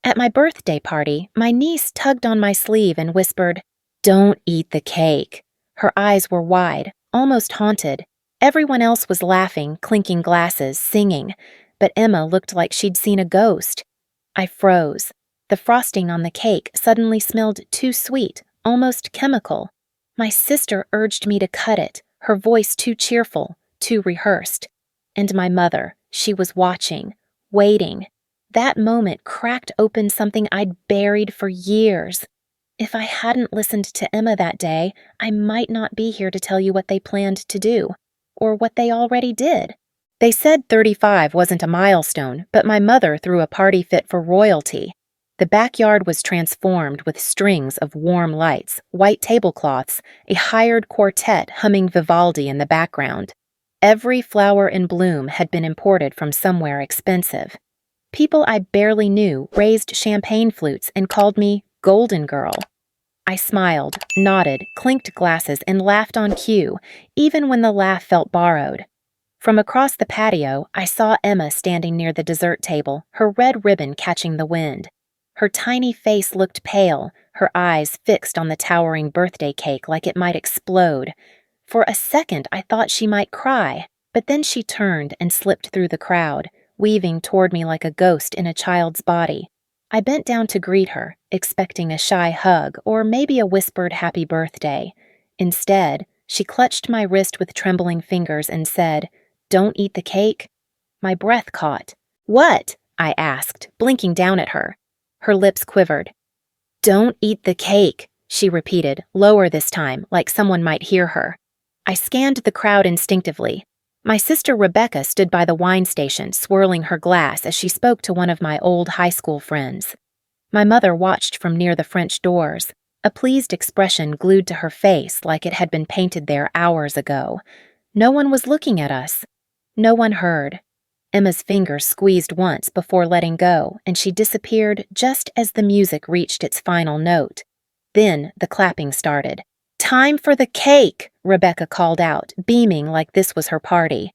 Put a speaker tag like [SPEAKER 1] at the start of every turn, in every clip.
[SPEAKER 1] At my birthday party, my niece tugged on my sleeve and whispered, "Don't eat the cake." Her eyes were wide, almost haunted. Everyone else was laughing, clinking glasses, singing, but Emma looked like she'd seen a ghost. I froze. The frosting on the cake suddenly smelled too sweet, almost chemical. My sister urged me to cut it, her voice too cheerful, too rehearsed. And my mother, she was watching, waiting. That moment cracked open something I'd buried for years. If I hadn't listened to Emma that day, I might not be here to tell you what they planned to do, or what they already did. They said 35 wasn't a milestone, but my mother threw a party fit for royalty. The backyard was transformed with strings of warm lights, white tablecloths, a hired quartet humming Vivaldi in the background. Every flower in bloom had been imported from somewhere expensive. People I barely knew raised champagne flutes and called me Golden Girl. I smiled, nodded, clinked glasses, and laughed on cue, even when the laugh felt borrowed. From across the patio, I saw Emma standing near the dessert table, her red ribbon catching the wind. Her tiny face looked pale, her eyes fixed on the towering birthday cake like it might explode. For a second, I thought she might cry, but then she turned and slipped through the crowd, weaving toward me like a ghost in a child's body. I bent down to greet her, expecting a shy hug or maybe a whispered happy birthday. Instead, she clutched my wrist with trembling fingers and said, "Don't eat the cake." My breath caught. "What?" I asked, blinking down at her. Her lips quivered. "Don't eat the cake," she repeated, lower this time, like someone might hear her. I scanned the crowd instinctively. My sister Rebecca stood by the wine station, swirling her glass as she spoke to one of my old high school friends. My mother watched from near the French doors, a pleased expression glued to her face like it had been painted there hours ago. No one was looking at us. No one heard. Emma's fingers squeezed once before letting go, and she disappeared just as the music reached its final note. Then the clapping started. "Time for the cake," Rebecca called out, beaming like this was her party.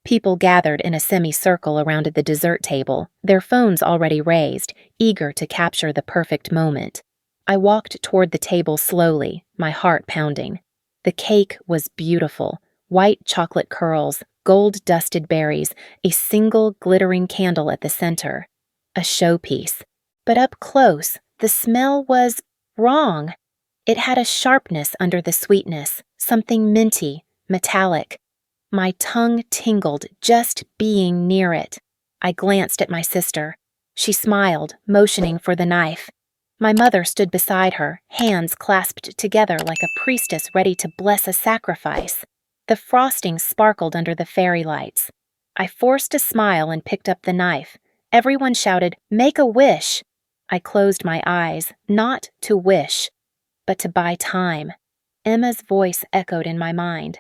[SPEAKER 1] People gathered in a semicircle around the dessert table, their phones already raised, eager to capture the perfect moment. I walked toward the table slowly, my heart pounding. The cake was beautiful, white chocolate curls, gold-dusted berries, a single glittering candle at the center. A showpiece. But up close, the smell was wrong. It had a sharpness under the sweetness, something minty, metallic. My tongue tingled just being near it. I glanced at my sister. She smiled, motioning for the knife. My mother stood beside her, hands clasped together like a priestess ready to bless a sacrifice. The frosting sparkled under the fairy lights. I forced a smile and picked up the knife. Everyone shouted, "Make a wish!" I closed my eyes, not to wish, but to buy time. Emma's voice echoed in my mind.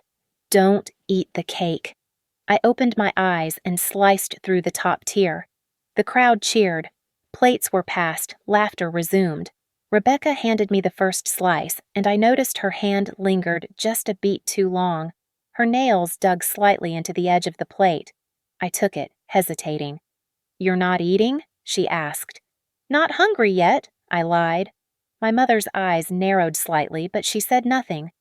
[SPEAKER 1] "Don't eat the cake." I opened my eyes and sliced through the top tier. The crowd cheered. Plates were passed, laughter resumed. Rebecca handed me the first slice, and I noticed her hand lingered just a beat too long. Her nails dug slightly into the edge of the plate. I took it, hesitating. "You're not eating?" she asked. "Not hungry yet," I lied. My mother's eyes narrowed slightly, but she said nothing.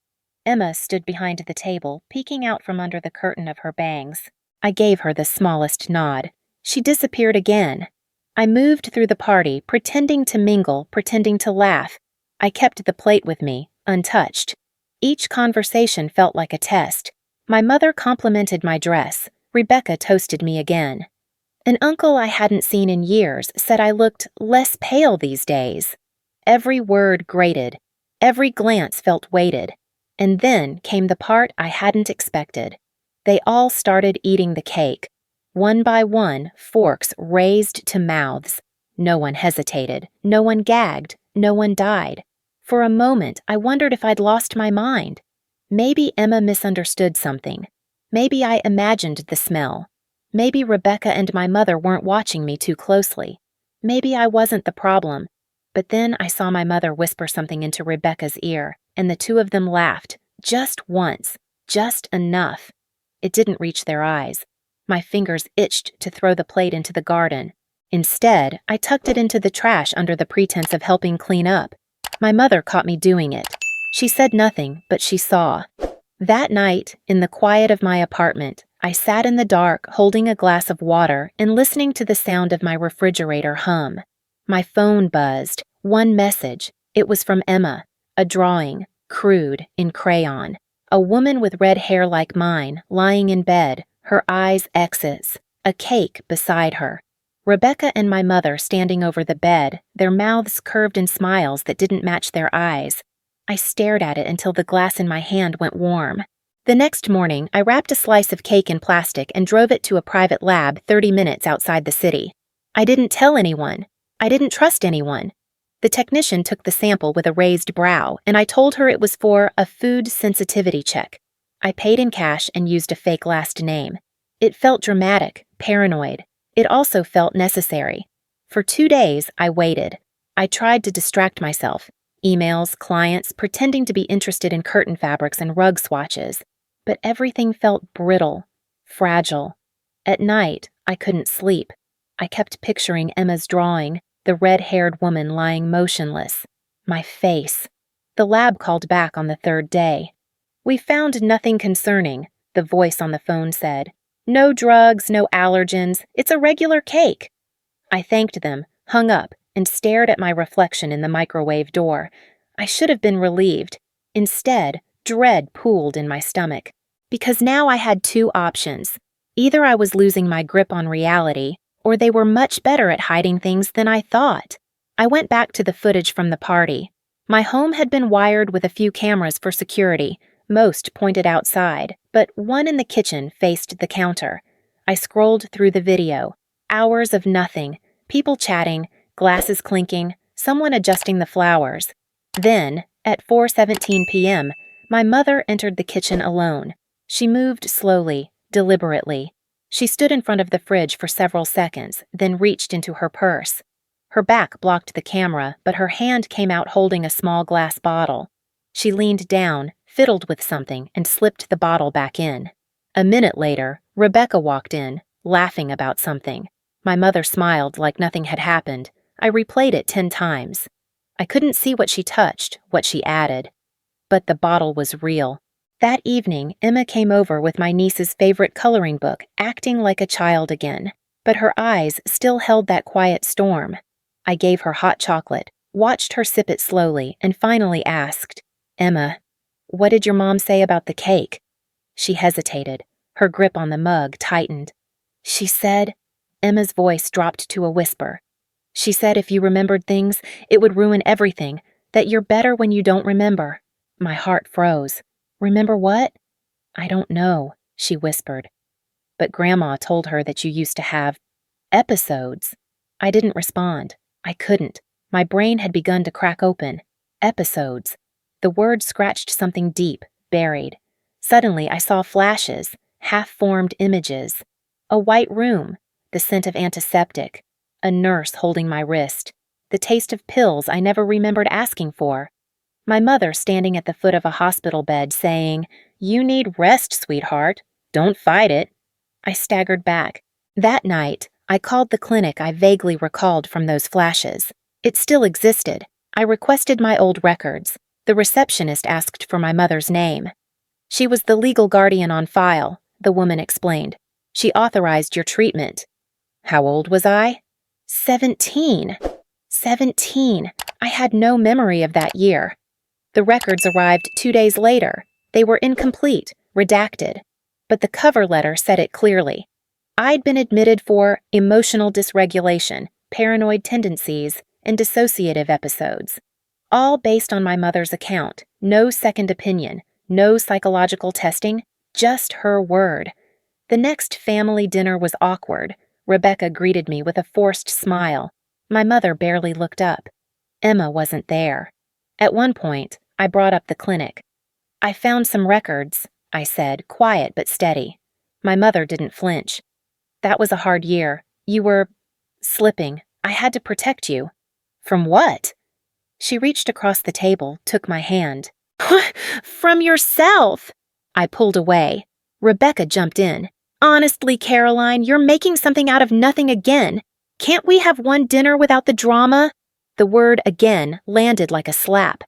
[SPEAKER 1] Emma stood behind the table, peeking out from under the curtain of her bangs. I gave her the smallest nod. She disappeared again. I moved through the party, pretending to mingle, pretending to laugh. I kept the plate with me, untouched. Each conversation felt like a test. My mother complimented my dress. Rebecca toasted me again. An uncle I hadn't seen in years said I looked less pale these days. Every word grated. Every glance felt weighted. And then came the part I hadn't expected. They all started eating the cake. One by one, forks raised to mouths. No one hesitated. No one gagged. No one died. For a moment, I wondered if I'd lost my mind. Maybe Emma misunderstood something. Maybe I imagined the smell. Maybe Rebecca and my mother weren't watching me too closely. Maybe I wasn't the problem. But then I saw my mother whisper something into Rebecca's ear, and the two of them laughed, just once, just enough. It didn't reach their eyes. My fingers itched to throw the plate into the garden. Instead, I tucked it into the trash under the pretense of helping clean up. My mother caught me doing it. She said nothing, but she saw. That night, in the quiet of my apartment, I sat in the dark holding a glass of water and listening to the sound of my refrigerator hum. My phone buzzed. One message. It was from Emma. A drawing, crude, in crayon. A woman with red hair like mine, lying in bed, her eyes X's. A cake beside her. Rebecca and my mother standing over the bed, their mouths curved in smiles that didn't match their eyes. I stared at it until the glass in my hand went warm. The next morning, I wrapped a slice of cake in plastic and drove it to a private lab 30 minutes outside the city. I didn't tell anyone. I didn't trust anyone. The technician took the sample with a raised brow, and I told her it was for a food sensitivity check. I paid in cash and used a fake last name. It felt dramatic, paranoid. It also felt necessary. For 2 days, I waited. I tried to distract myself. Emails, clients, pretending to be interested in curtain fabrics and rug swatches. But everything felt brittle, fragile. At night, I couldn't sleep. I kept picturing Emma's drawing, the red-haired woman lying motionless. My face. The lab called back on the 3rd day. "We found nothing concerning," the voice on the phone said. "No drugs, no allergens. It's a regular cake." I thanked them, hung up, and stared at my reflection in the microwave door. I should have been relieved. Instead, dread pooled in my stomach. Because now I had 2 options. Either I was losing my grip on reality, or they were much better at hiding things than I thought. I went back to the footage from the party. My home had been wired with a few cameras for security, most pointed outside, but one in the kitchen faced the counter. I scrolled through the video. Hours of nothing, people chatting, glasses clinking, someone adjusting the flowers. Then, at 4:17 p.m., my mother entered the kitchen alone. She moved slowly, deliberately. She stood in front of the fridge for several seconds, then reached into her purse. Her back blocked the camera, but her hand came out holding a small glass bottle. She leaned down, fiddled with something, and slipped the bottle back in. A minute later, Rebecca walked in, laughing about something. My mother smiled like nothing had happened. I replayed it 10 times. I couldn't see what she touched, what she added. But the bottle was real. That evening, Emma came over with my niece's favorite coloring book, acting like a child again. But her eyes still held that quiet storm. I gave her hot chocolate, watched her sip it slowly, and finally asked, "Emma, what did your mom say about the cake?" She hesitated. Her grip on the mug tightened. "She said," Emma's voice dropped to a whisper. "She said if you remembered things, it would ruin everything, that you're better when you don't remember." My heart froze. "Remember what?" "I don't know," she whispered. "But Grandma told her that you used to have episodes." I didn't respond. I couldn't. My brain had begun to crack open. Episodes. The word scratched something deep, buried. Suddenly, I saw flashes, half-formed images. A white room, the scent of antiseptic, a nurse holding my wrist, the taste of pills I never remembered asking for. My mother standing at the foot of a hospital bed saying, "You need rest, sweetheart. Don't fight it." I staggered back. That night, I called the clinic I vaguely recalled from those flashes. It still existed. I requested my old records. The receptionist asked for my mother's name. "She was the legal guardian on file," the woman explained. "She authorized your treatment." How old was I? 17. 17. I had no memory of that year. The records arrived 2 days later. They were incomplete, redacted. But the cover letter said it clearly. I'd been admitted for emotional dysregulation, paranoid tendencies, and dissociative episodes. All based on my mother's account. No second opinion, no psychological testing, just her word. The next family dinner was awkward. Rebecca greeted me with a forced smile. My mother barely looked up. Emma wasn't there. At one point, I brought up the clinic. "I found some records," I said, quiet but steady. My mother didn't flinch. "That was a hard year. You were slipping. I had to protect you." "From what?" She reached across the table, took my hand. "From yourself!" I pulled away. Rebecca jumped in. "Honestly, Caroline, you're making something out of nothing again. Can't we have one dinner without the drama? The word again landed like a slap.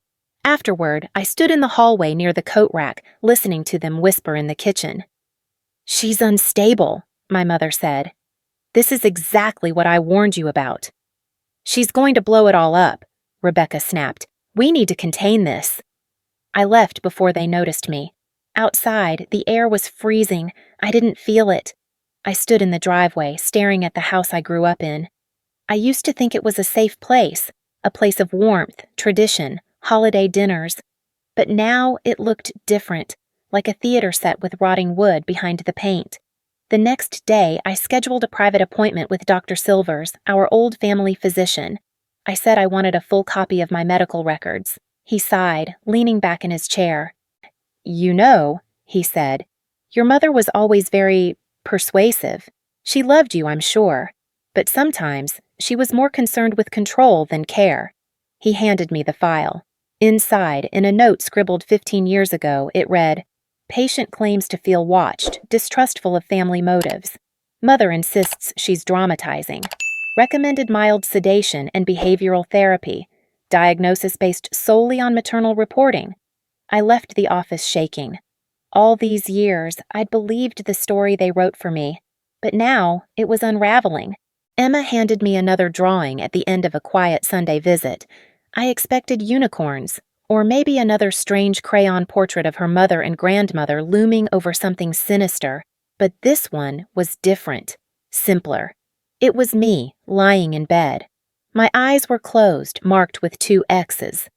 [SPEAKER 1] Afterward, I stood in the hallway near the coat rack, listening to them whisper in the kitchen. She's unstable, my mother said. This is exactly what I warned you about. She's going to blow it all up, Rebecca snapped. We need to contain this. I left before they noticed me. Outside, the air was freezing. I didn't feel it. I stood in the driveway, staring at the house I grew up in. I used to think it was a safe place, a place of warmth, tradition, holiday dinners. But now it looked different, like a theater set with rotting wood behind the paint. The next day, I scheduled a private appointment with Dr. Silvers, our old family physician. I said I wanted a full copy of my medical records. He sighed, leaning back in his chair. You know, he said, your mother was always very persuasive. She loved you, I'm sure. But sometimes she was more concerned with control than care. He handed me the file. Inside, in a note scribbled 15 years ago, it read, Patient claims to feel watched, distrustful of family motives. Mother insists she's dramatizing. Recommended mild sedation and behavioral therapy. Diagnosis based solely on maternal reporting. I left the office shaking. All these years, I'd believed the story they wrote for me, but now it was unraveling. Emma handed me another drawing at the end of a quiet Sunday visit. I expected unicorns, or maybe another strange crayon portrait of her mother and grandmother looming over something sinister, but this one was different, simpler. It was me, lying in bed. My eyes were closed, marked with 2 X's.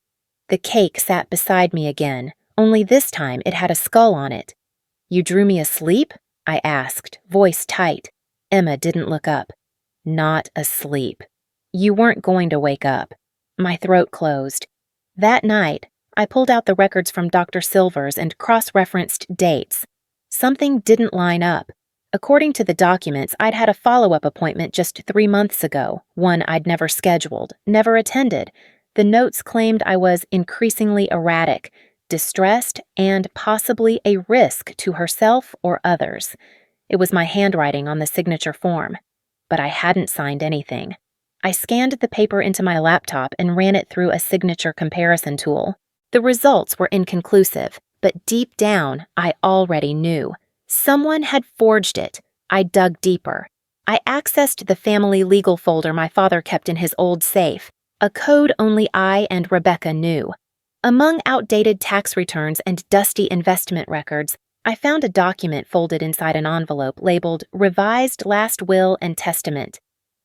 [SPEAKER 1] The cake sat beside me again, only this time it had a skull on it. You drew me asleep? I asked, voice tight. Emma didn't look up. Not asleep. You weren't going to wake up. My throat closed. That night, I pulled out the records from Dr. Silvers and cross-referenced dates. Something didn't line up. According to the documents, I'd had a follow-up appointment just 3 months ago, one I'd never scheduled, never attended. The notes claimed I was increasingly erratic, distressed, and possibly a risk to herself or others. It was my handwriting on the signature form. But I hadn't signed anything. I scanned the paper into my laptop and ran it through a signature comparison tool. The results were inconclusive, but deep down, I already knew. Someone had forged it. I dug deeper. I accessed the family legal folder my father kept in his old safe, a code only I and Rebecca knew. Among outdated tax returns and dusty investment records, I found a document folded inside an envelope labeled Revised Last Will and Testament.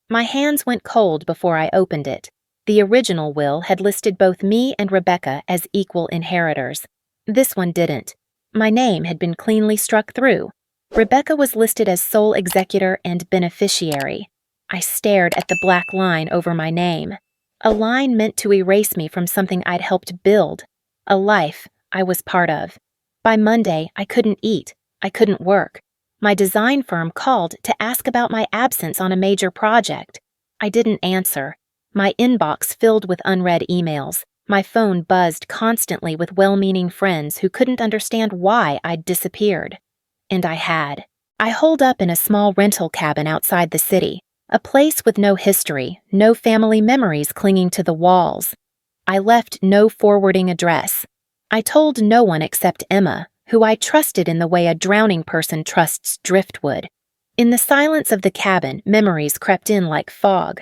[SPEAKER 1] My hands went cold before I opened it. The original will had listed both me and Rebecca as equal inheritors. This one didn't. My name had been cleanly struck through. Rebecca was listed as sole executor and beneficiary. I stared at the black line over my name. A line meant to erase me from something I'd helped build, a life I was part of. By Monday, I couldn't eat. I couldn't work. My design firm called to ask about my absence on a major project. I didn't answer. My inbox filled with unread emails. My phone buzzed constantly with well-meaning friends who couldn't understand why I'd disappeared. And I had. I holed up in a small rental cabin outside the city, a place with no history, no family memories clinging to the walls. I left no forwarding address. I told no one except Emma, who I trusted in the way a drowning person trusts driftwood. In the silence of the cabin, memories crept in like fog.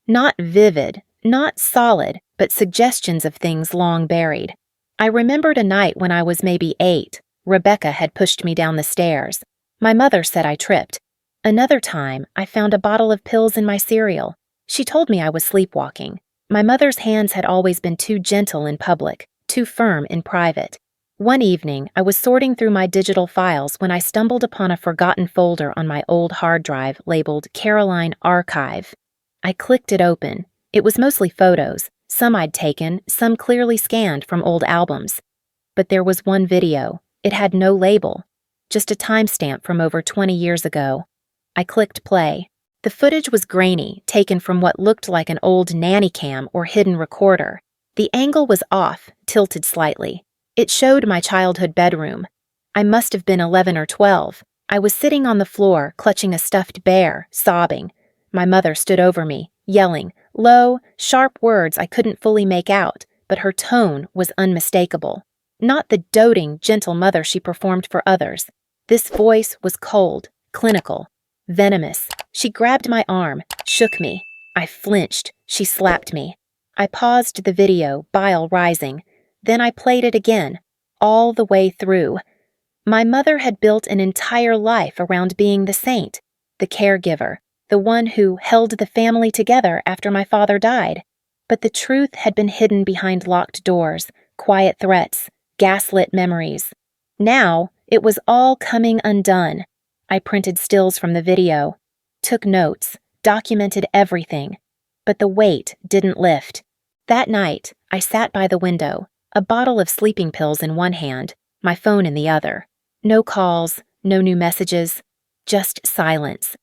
[SPEAKER 1] Not vivid, not solid, but suggestions of things long buried. I remembered a night when I was maybe 8. Rebecca had pushed me down the stairs. My mother said I tripped. Another time, I found a bottle of pills in my cereal. She told me I was sleepwalking. My mother's hands had always been too gentle in public, too firm in private. One evening, I was sorting through my digital files when I stumbled upon a forgotten folder on my old hard drive labeled Caroline Archive. I clicked it open. It was mostly photos, some I'd taken, some clearly scanned from old albums. But there was one video. It had no label, just a timestamp from over 20 years ago. I clicked play. The footage was grainy, taken from what looked like an old nanny cam or hidden recorder. The angle was off, tilted slightly. It showed my childhood bedroom. I must have been 11 or 12. I was sitting on the floor, clutching a stuffed bear, sobbing. My mother stood over me, yelling, low, sharp words I couldn't fully make out, but her tone was unmistakable. Not the doting, gentle mother she performed for others. This voice was cold, clinical, venomous. She grabbed my arm, shook me. I flinched. She slapped me. I paused the video, bile rising. Then I played it again, all the way through. My mother had built an entire life around being the saint, the caregiver, the one who held the family together after my father died. But the truth had been hidden behind locked doors, quiet threats, gaslit memories. Now, it was all coming undone. I printed stills from the video, took notes, documented everything. But the weight didn't lift. That night, I sat by the window, a bottle of sleeping pills in one hand, my phone in the other. No calls, no new messages, just silence.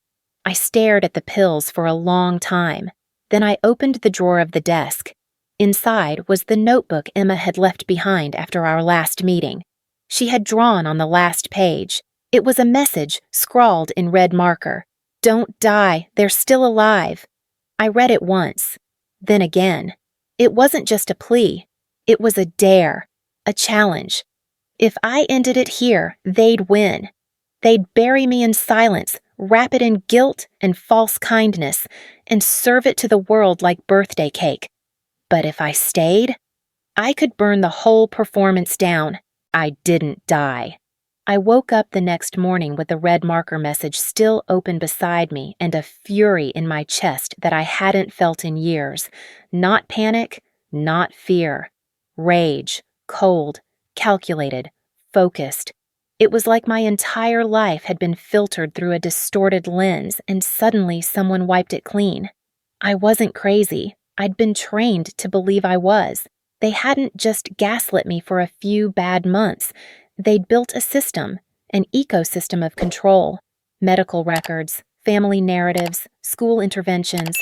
[SPEAKER 1] I stared at the pills for a long time. Then I opened the drawer of the desk. Inside was the notebook Emma had left behind after our last meeting. She had drawn on the last page. It was a message scrawled in red marker. "Don't die, they're still alive." I read it once, then again. It wasn't just a plea. It was a dare, a challenge. If I ended it here, they'd win. They'd bury me in silence, wrap it in guilt and false kindness, and serve it to the world like birthday cake. But if I stayed, I could burn the whole performance down. I didn't die. I woke up the next morning with the red marker message still open beside me and a fury in my chest that I hadn't felt in years. Not panic, not fear. Rage, cold, calculated, focused. It was like my entire life had been filtered through a distorted lens and suddenly someone wiped it clean. I wasn't crazy. I'd been trained to believe I was. They hadn't just gaslit me for a few bad months. They'd built a system, an ecosystem of control. Medical records, family narratives, school interventions.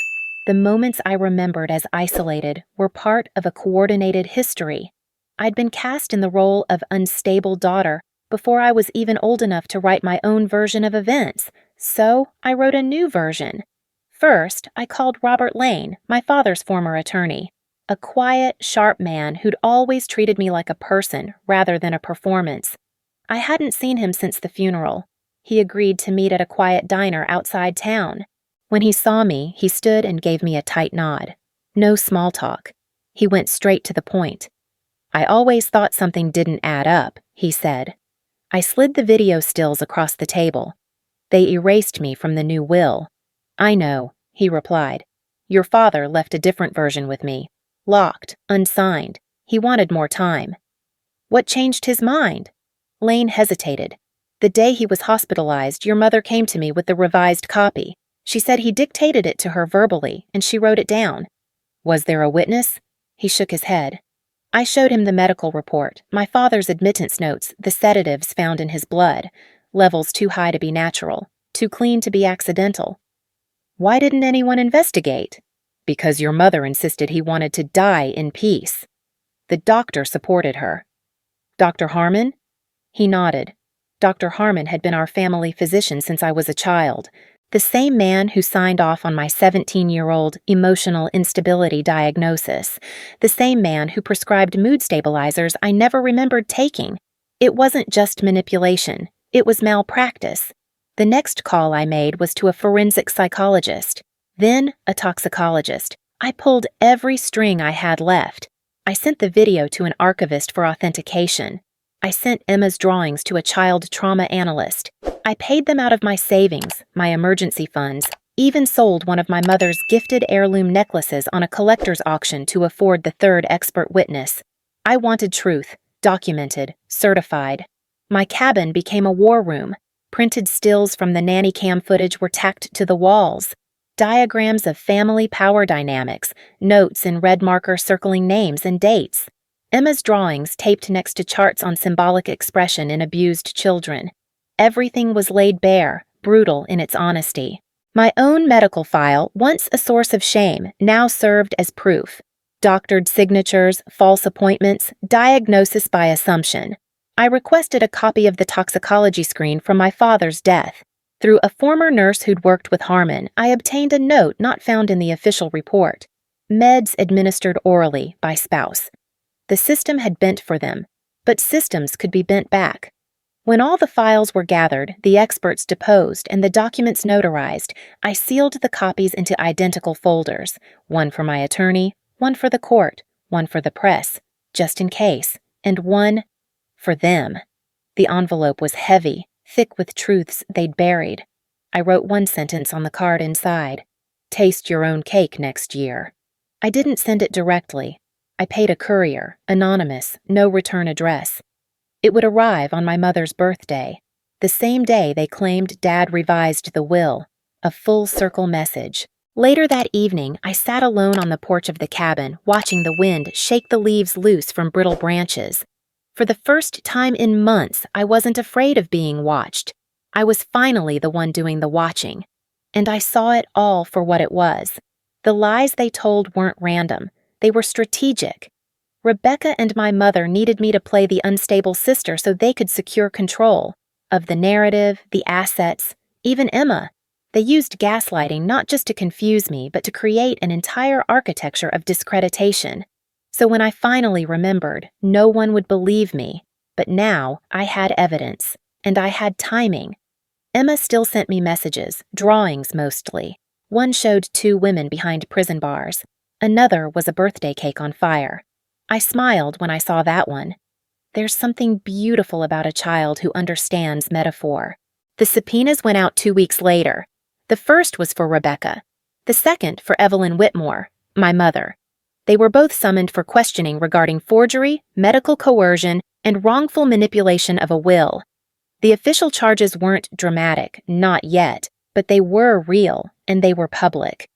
[SPEAKER 1] The moments I remembered as isolated were part of a coordinated history. I'd been cast in the role of unstable daughter before I was even old enough to write my own version of events, so I wrote a new version. First, I called Robert Lane, my father's former attorney, a quiet, sharp man who'd always treated me like a person rather than a performance. I hadn't seen him since the funeral. He agreed to meet at a quiet diner outside town. When he saw me, he stood and gave me a tight nod. No small talk. He went straight to the point. "I always thought something didn't add up," he said. I slid the video stills across the table. "They erased me from the new will." "I know," he replied. "Your father left a different version with me. Locked, unsigned. He wanted more time." "What changed his mind?" Lane hesitated. "The day he was hospitalized, your mother came to me with the revised copy. She said he dictated it to her verbally, and she wrote it down." "Was there a witness?" He shook his head. "I showed him the medical report, my father's admittance notes, the sedatives found in his blood. Levels too high to be natural, too clean to be accidental." "Why didn't anyone investigate?" "Because your mother insisted he wanted to die in peace." "The doctor supported her." "Dr. Harmon?" He nodded. Dr. Harmon had been our family physician since I was a child. The same man who signed off on my 17-year-old emotional instability diagnosis. The same man who prescribed mood stabilizers I never remembered taking. It wasn't just manipulation. It was malpractice. The next call I made was to a forensic psychologist. Then a toxicologist. I pulled every string I had left. I sent the video to an archivist for authentication. I sent Emma's drawings to a child trauma analyst. I paid them out of my savings, my emergency funds, even sold one of my mother's gifted heirloom necklaces on a collector's auction to afford the third expert witness. I wanted truth, documented, certified. My cabin became a war room. Printed stills from the nanny cam footage were tacked to the walls. Diagrams of family power dynamics, notes in red marker circling names and dates. Emma's drawings taped next to charts on symbolic expression in abused children. Everything was laid bare, brutal in its honesty. My own medical file, once a source of shame, now served as proof. Doctored signatures, false appointments, diagnosis by assumption. I requested a copy of the toxicology screen from my father's death. Through a former nurse who'd worked with Harmon, I obtained a note not found in the official report. Meds administered orally by spouse. The system had bent for them, but systems could be bent back. When all the files were gathered, the experts deposed, and the documents notarized, I sealed the copies into identical folders, one for my attorney, one for the court, one for the press, just in case, and one for them. The envelope was heavy, thick with truths they'd buried. I wrote one sentence on the card inside. Taste your own cake next year. I didn't send it directly. I paid a courier, anonymous, no return address. It would arrive on my mother's birthday, the same day they claimed Dad revised the will, a full-circle message. Later that evening, I sat alone on the porch of the cabin, watching the wind shake the leaves loose from brittle branches. For the first time in months, I wasn't afraid of being watched. I was finally the one doing the watching. And I saw it all for what it was. The lies they told weren't random. They were strategic. Rebecca and my mother needed me to play the unstable sister so they could secure control of the narrative, the assets, even Emma. They used gaslighting not just to confuse me, but to create an entire architecture of discreditation. So when I finally remembered, no one would believe me. But now I had evidence, and I had timing. Emma still sent me messages, drawings mostly. One showed 2 women behind prison bars. Another was a birthday cake on fire. I smiled when I saw that one. There's something beautiful about a child who understands metaphor. The subpoenas went out 2 weeks later. The first was for Rebecca. The second for Evelyn Whitmore, my mother. They were both summoned for questioning regarding forgery, medical coercion, and wrongful manipulation of a will. The official charges weren't dramatic, not yet, but they were real, and they were public.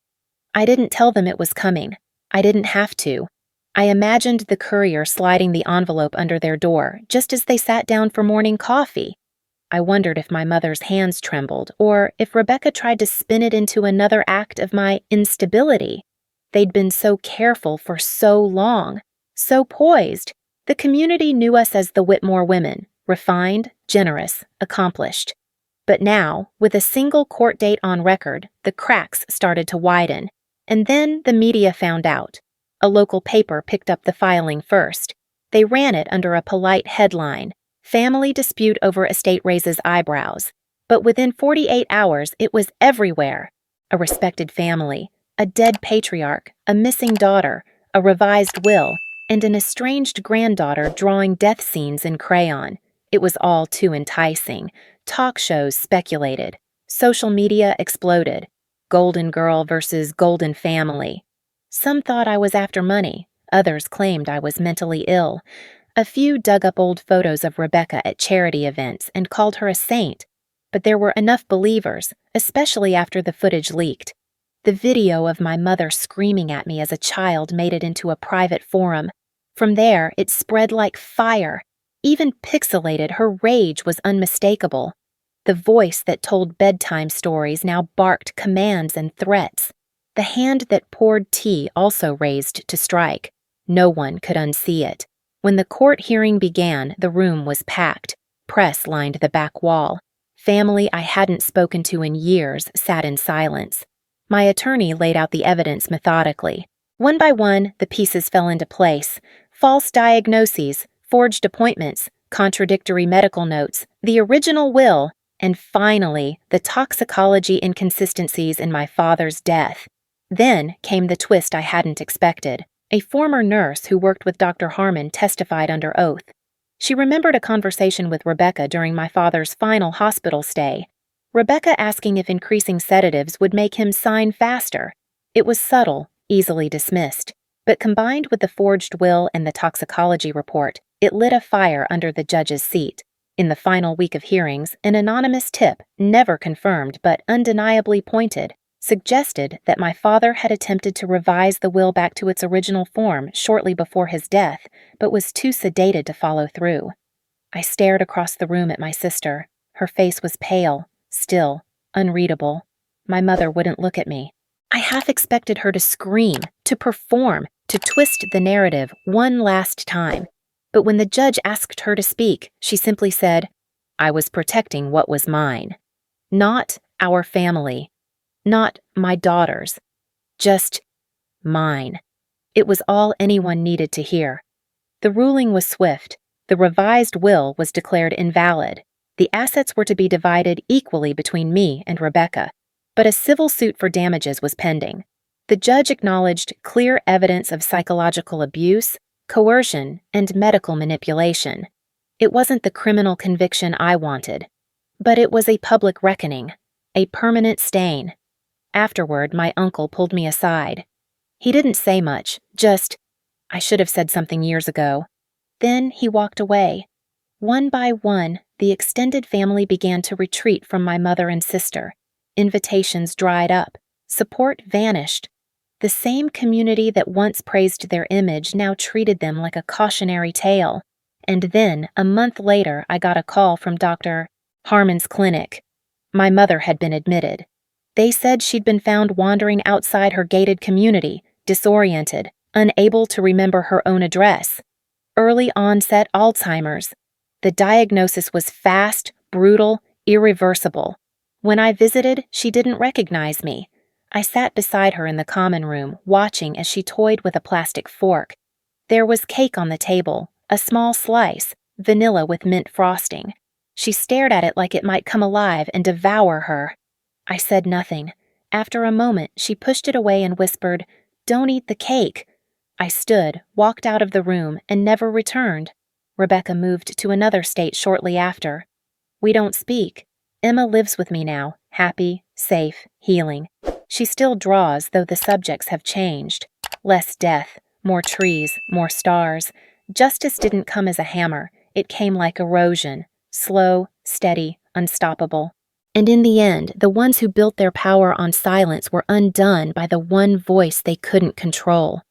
[SPEAKER 1] I didn't tell them it was coming. I didn't have to. I imagined the courier sliding the envelope under their door just as they sat down for morning coffee. I wondered if my mother's hands trembled, or if Rebecca tried to spin it into another act of my instability. They'd been so careful for so long, so poised. The community knew us as the Whitmore women, refined, generous, accomplished. But now, with a single court date on record, the cracks started to widen. And then the media found out. A local paper picked up the filing first. They ran it under a polite headline, Family Dispute Over Estate Raises Eyebrows. But within 48 hours, it was everywhere. A respected family, a dead patriarch, a missing daughter, a revised will, and an estranged granddaughter drawing death scenes in crayon. It was all too enticing. Talk shows speculated. Social media exploded. Golden Girl versus Golden Family. Some thought I was after money. Others claimed I was mentally ill. A few dug up old photos of Rebecca at charity events and called her a saint. But there were enough believers, especially after the footage leaked. The video of my mother screaming at me as a child made it into a private forum. From there, it spread like fire. Even pixelated, her rage was unmistakable. The voice that told bedtime stories now barked commands and threats. The hand that poured tea also raised to strike. No one could unsee it. When the court hearing began, the room was packed. Press lined the back wall. Family I hadn't spoken to in years sat in silence. My attorney laid out the evidence methodically. One by one, the pieces fell into place. False diagnoses, forged appointments, contradictory medical notes, the original will, and finally, the toxicology inconsistencies in my father's death. Then came the twist I hadn't expected. A former nurse who worked with Dr. Harmon testified under oath. She remembered a conversation with Rebecca during my father's final hospital stay. Rebecca asking if increasing sedatives would make him sign faster. It was subtle, easily dismissed, but combined with the forged will and the toxicology report, it lit a fire under the judge's seat. In the final week of hearings, an anonymous tip, never confirmed but undeniably pointed, suggested that my father had attempted to revise the will back to its original form shortly before his death, but was too sedated to follow through. I stared across the room at my sister. Her face was pale, still, unreadable. My mother wouldn't look at me. I half expected her to scream, to perform, to twist the narrative one last time. But when the judge asked her to speak, she simply said, "I was protecting what was mine." Not our family. Not my daughter's. Just mine. It was all anyone needed to hear. The ruling was swift. The revised will was declared invalid. The assets were to be divided equally between me and Rebecca, but a civil suit for damages was pending. The judge acknowledged clear evidence of psychological abuse, coercion, and medical manipulation. It wasn't the criminal conviction I wanted, but it was a public reckoning, a permanent stain. Afterward, my uncle pulled me aside. He didn't say much, just, "I should have said something years ago." Then he walked away. One by one, the extended family began to retreat from my mother and sister. Invitations dried up. Support vanished. The same community that once praised their image now treated them like a cautionary tale. And then, a month later, I got a call from Dr. Harmon's clinic. My mother had been admitted. They said she'd been found wandering outside her gated community, disoriented, unable to remember her own address. Early onset Alzheimer's. The diagnosis was fast, brutal, irreversible. When I visited, she didn't recognize me. I sat beside her in the common room, watching as she toyed with a plastic fork. There was cake on the table, a small slice, vanilla with mint frosting. She stared at it like it might come alive and devour her. I said nothing. After a moment, she pushed it away and whispered, "Don't eat the cake." I stood, walked out of the room, and never returned. Rebecca moved to another state shortly after. We don't speak. Emma lives with me now, happy, safe, healing. She still draws, though the subjects have changed. Less death, more trees, more stars. Justice didn't come as a hammer. It came like erosion, slow, steady, unstoppable. And in the end, the ones who built their power on silence were undone by the one voice they couldn't control.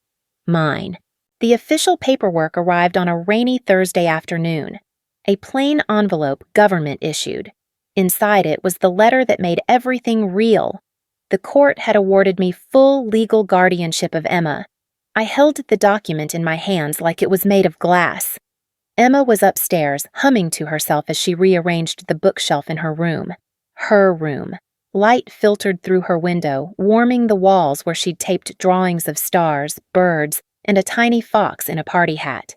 [SPEAKER 1] Mine. The official paperwork arrived on a rainy Thursday afternoon. A plain envelope government issued. Inside it was the letter that made everything real. The court had awarded me full legal guardianship of Emma. I held the document in my hands like it was made of glass. Emma was upstairs, humming to herself as she rearranged the bookshelf in her room. Her room. Light filtered through her window, warming the walls where she'd taped drawings of stars, birds, and a tiny fox in a party hat.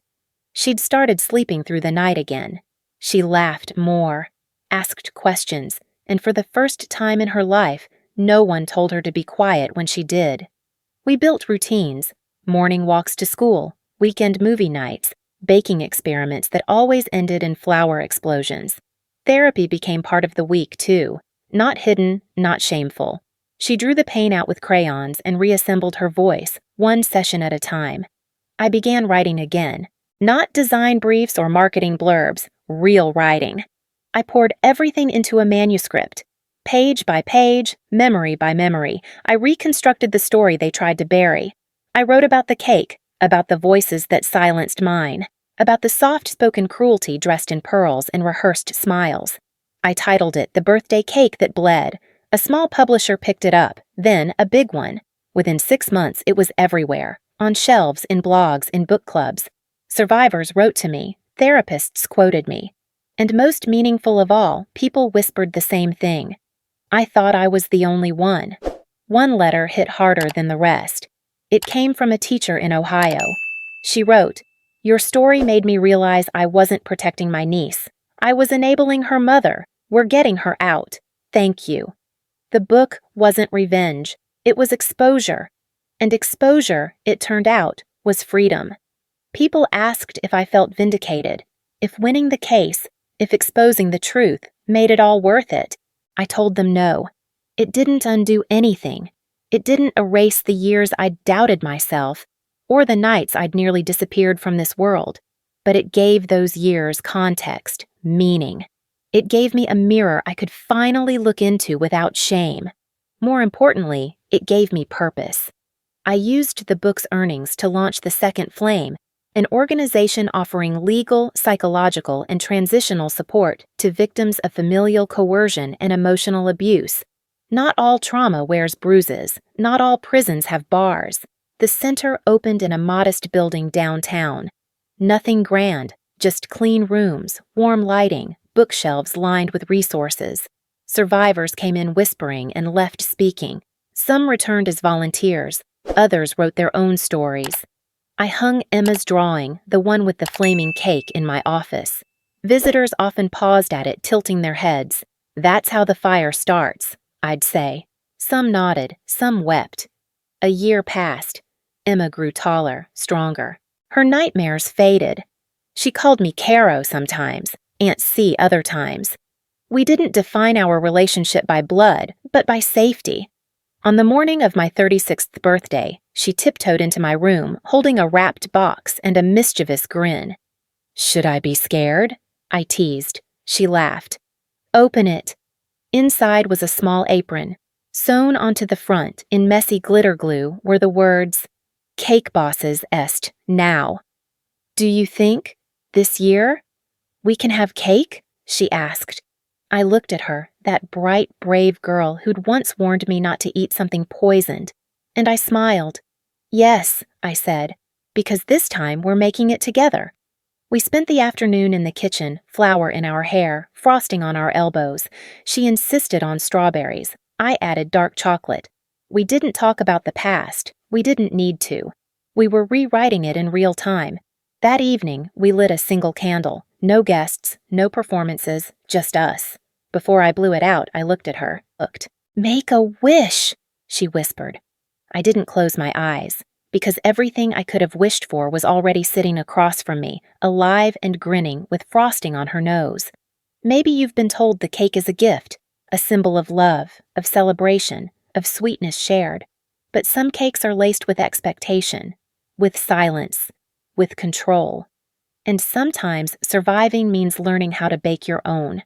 [SPEAKER 1] She'd started sleeping through the night again. She laughed more, asked questions, and for the first time in her life, no one told her to be quiet when she did. We built routines, morning walks to school, weekend movie nights, baking experiments that always ended in flower explosions. Therapy became part of the week, too. Not hidden, not shameful. She drew the pain out with crayons and reassembled her voice, one session at a time. I began writing again. Not design briefs or marketing blurbs, real writing. I poured everything into a manuscript. Page by page, memory by memory, I reconstructed the story they tried to bury. I wrote about the cake, about the voices that silenced mine, about the soft-spoken cruelty dressed in pearls and rehearsed smiles. I titled it The Birthday Cake That Bled. A small publisher picked it up, then a big one. Within 6 months, it was everywhere, on shelves, in blogs, in book clubs. Survivors wrote to me, therapists quoted me. And most meaningful of all, people whispered the same thing. I thought I was the only one. One letter hit harder than the rest. It came from a teacher in Ohio. She wrote, "Your story made me realize I wasn't protecting my niece. I was enabling her mother. We're getting her out. Thank you." The book wasn't revenge. It was exposure. And exposure, it turned out, was freedom. People asked if I felt vindicated, if winning the case, if exposing the truth, made it all worth it. I told them no. It didn't undo anything. It didn't erase the years I'd doubted myself, or the nights I'd nearly disappeared from this world. But it gave those years context, meaning. It gave me a mirror I could finally look into without shame. More importantly, it gave me purpose. I used the book's earnings to launch The Second Flame, an organization offering legal, psychological, and transitional support to victims of familial coercion and emotional abuse. Not all trauma wears bruises. Not all prisons have bars. The center opened in a modest building downtown. Nothing grand, just clean rooms, warm lighting, bookshelves lined with resources. Survivors came in whispering and left speaking. Some returned as volunteers. Others wrote their own stories. I hung Emma's drawing, the one with the flaming cake, in my office. Visitors often paused at it, tilting their heads. "That's how the fire starts," I'd say. Some nodded, some wept. A year passed. Emma grew taller, stronger. Her nightmares faded. She called me Caro sometimes, Aunt C other times. We didn't define our relationship by blood, but by safety. On the morning of my 36th birthday, she tiptoed into my room, holding a wrapped box and a mischievous grin. "Should I be scared?" I teased. She laughed. "Open it." Inside was a small apron. Sewn onto the front, in messy glitter glue, were the words, "Cake Bosses est now." "Do you think, this year, we can have cake?" she asked. I looked at her, that bright, brave girl who'd once warned me not to eat something poisoned, and I smiled. "Yes," I said, "because this time we're making it together." We spent the afternoon in the kitchen, flour in our hair, frosting on our elbows. She insisted on strawberries. I added dark chocolate. We didn't talk about the past. We didn't need to. We were rewriting it in real time. That evening, we lit a single candle. No guests, no performances, just us. Before I blew it out, I looked at her. "Make a wish," she whispered. I didn't close my eyes, because everything I could have wished for was already sitting across from me, alive and grinning with frosting on her nose. Maybe you've been told the cake is a gift, a symbol of love, of celebration, of sweetness shared. But some cakes are laced with expectation, with silence, with control. And sometimes surviving means learning how to bake your own.